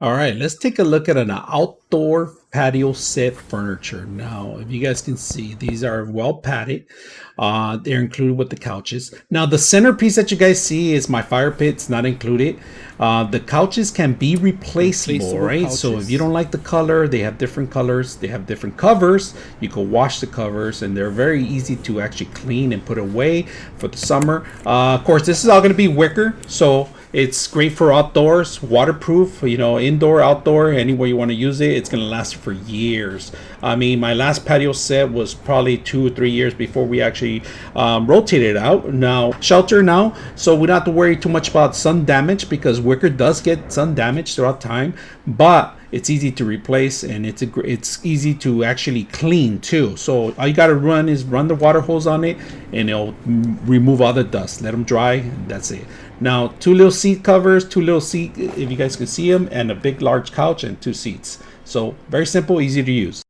All right, let's take a look at an outdoor patio set furniture. Now, if you guys can see, these are well padded. They're included with the couches. Now, the centerpiece that you guys see is my fire pit. It's not included. The couches can be replaceable, right? So if you don't like the color, they have different colors. They have different covers. You can wash the covers, and they're very easy to actually clean and put away for the summer. Of course, this is all going to be wicker, so it's great for outdoors, waterproof, indoor, outdoor, anywhere you want to use it. It's going to last for years. I mean, my last patio set was probably 2 or 3 years before we actually rotated it out. Now, shelter now, so we don't have to worry too much about sun damage because wicker does get sun damage throughout time, but it's easy to replace and it's easy to actually clean too. So all you got to run is run the water hose on it and it'll remove all the dust. Let them dry, and that's it. Now, two little seat covers, two little seat, if you guys can see them, and a big large couch and two seats. So very simple, easy to use.